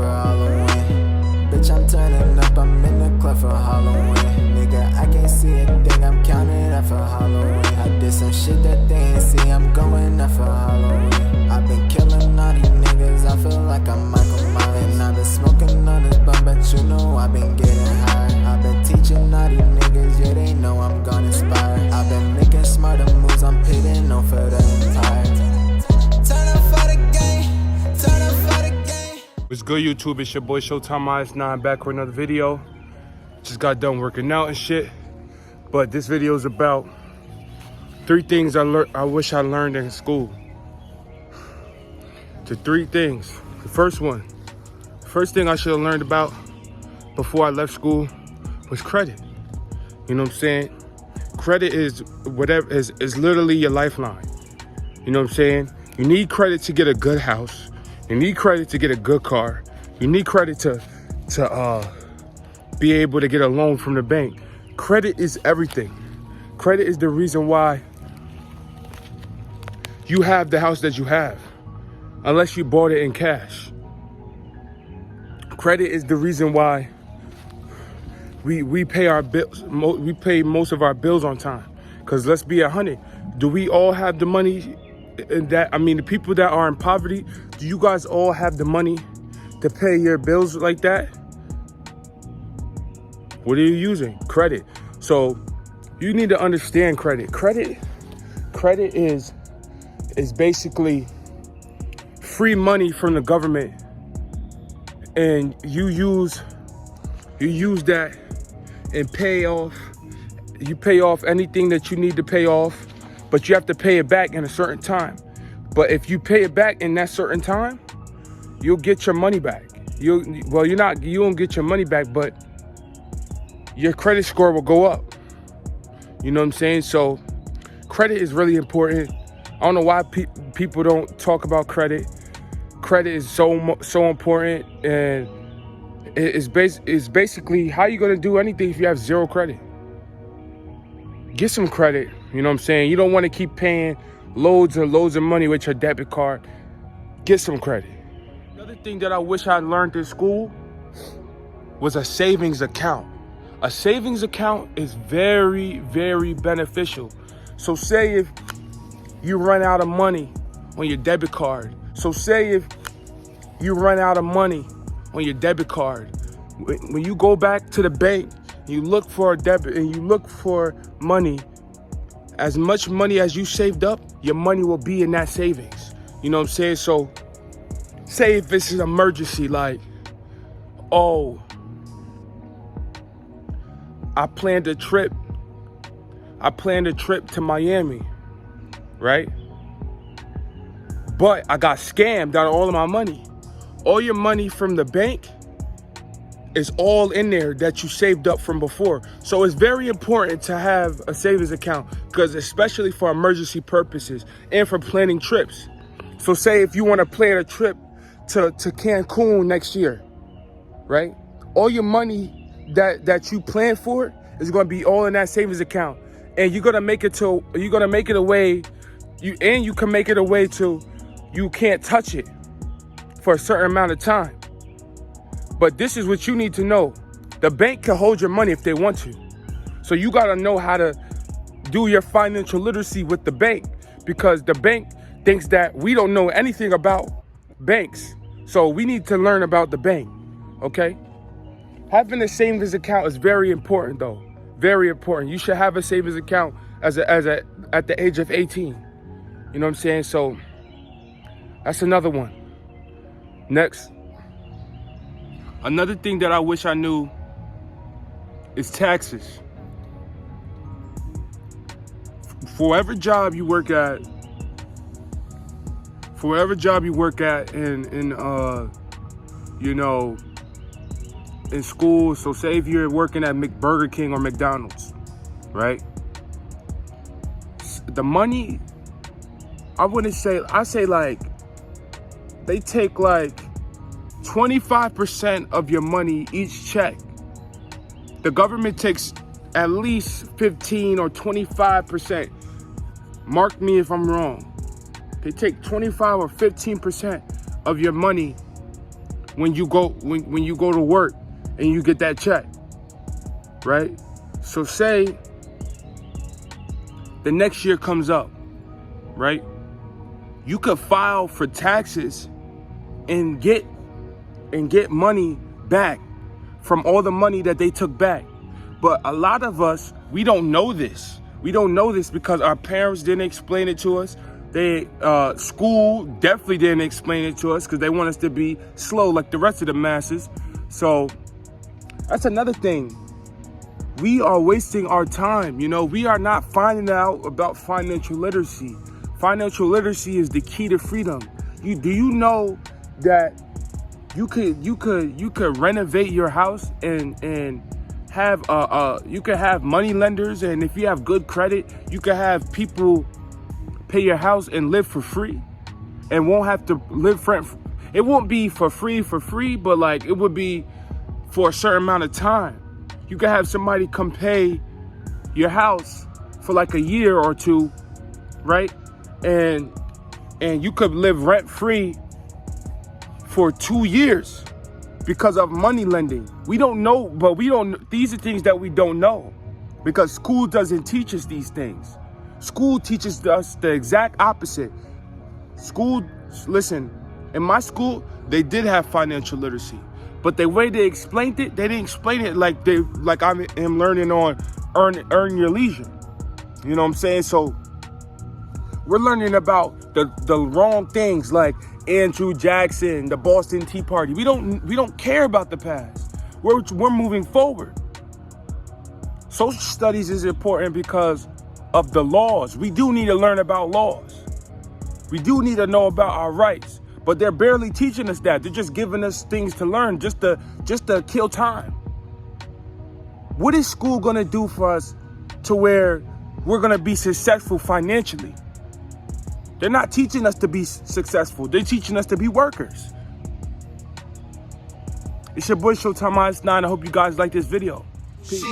for Halloween. Bitch, I'm turning up, I'm in the club for Halloween. Nigga, I can't see a thing, I'm counting up for Halloween. I did some shit that they ain't see, I'm going up for Halloween. I've been killing all these niggas, I feel like I'm Michael Myers. I've been smoking on this blunt, but you know I've been getting high. I've been teaching all these niggas, yeah, they know I'm gonna inspire. I've been making smarter moves, I'm pitting on for the entire. Turn up for the game, turn up for the game. What's good, YouTube? It's your boy Showtime IS9 back with another video. Just got done working out and shit. But this video is about 3 things I wish I learned in school. The 3 things. The first thing I should have learned about before I left school was credit. You know what I'm saying? Credit is literally your lifeline. You know what I'm saying? You need credit to get a good house. You need credit to get a good car. You need credit to be able to get a loan from the bank. Credit is everything. Credit is the reason why you have the house that you have, unless you bought it in cash. Credit is the reason why we pay our bills. We pay most of our bills on time. Because let's be 100. Do we all have the money? The people that are in poverty, do you guys all have the money to pay your bills like that? What are you using? Credit. So you need to understand credit. Credit is basically free money from the government, and you use that and pay off anything that you need to pay off, but you have to pay it back in a certain time. But if you pay it back in that certain time, you'll get your money back. You won't get your money back, but your credit score will go up. You know what I'm saying? So credit is really important. I don't know why people don't talk about credit. Credit is so important, and it's basically how you gonna do anything if you have zero credit. Get some credit. You know what I'm saying? You don't want to keep paying loads and loads of money with your debit card. Get some credit. Another thing that I wish I learned in school was a savings account. A savings account is very, very beneficial. So say if you run out of money on your debit card. So say if you run out of money on your debit card, when you go back to the bank, you look for a debit and you look for money, as much money as you saved up, your money will be in that savings. You know what I'm saying? So say if it's an emergency, like, oh, I planned a trip to Miami, right? But I got scammed out of all of my money. All your money from the bank is all in there that you saved up from before. So it's very important to have a savings account, because especially for emergency purposes and for planning trips. So say if you want to plan a trip to Cancun next year, right? All your money that you plan for is going to be all in that savings account, and you can make it a way to you can't touch it for a certain amount of time. But this is what you need to know. The bank can hold your money if they want to. So you got to know how to do your financial literacy with the bank, because the bank thinks that we don't know anything about banks. So we need to learn about the bank, okay? Having a savings account is very important, though. Very important. You should have a savings account at the age of 18. You know what I'm saying? So that's another one. Next, another thing that I wish I knew is taxes. For whatever job you work at in school. So say if you're working at Burger King or McDonald's, right? The money, I say like, they take like 25% of your money each check. The government takes at least 15 or 25%. Mark me if I'm wrong. They take 25 or 15% of your money when you go to work and you get that check, right? So say the next year comes up, right? You could file for taxes and get money back from all the money that they took back. But a lot of us, we don't know this. We don't know this because our parents didn't explain it to us. School definitely didn't explain it to us because they want us to be slow like the rest of the masses. So that's another thing. We are wasting our time. You know, we are not finding out about financial literacy. Financial literacy is the key to freedom. Do you know that you could renovate your house and have you could have money lenders, and if you have good credit, you could have people pay your house and live for free and won't have to live rent. It won't be for free, but like it would be for a certain amount of time. You could have somebody come pay your house for like a year or two, right? And you could live rent free for 2 years because of money lending. We don't know, but these are things that we don't know because school doesn't teach us these things. School teaches us the exact opposite. Listen, in my school, they did have financial literacy, but the way they explained it, they didn't explain it like I am learning on Earn Your Leisure. You know what I'm saying? So we're learning about the wrong things like Andrew Jackson, the Boston Tea Party. We don't care about the past. We're moving forward. Social studies is important because of the laws. We do need to learn about laws. We do need to know about our rights, but they're barely teaching us that. They're just giving us things to learn just to kill time. What is school gonna do for us to where we're gonna be successful financially? They're not teaching us to be successful. They're teaching us to be workers. It's your boy Showtime Ice 9. I hope you guys like this video. Peace.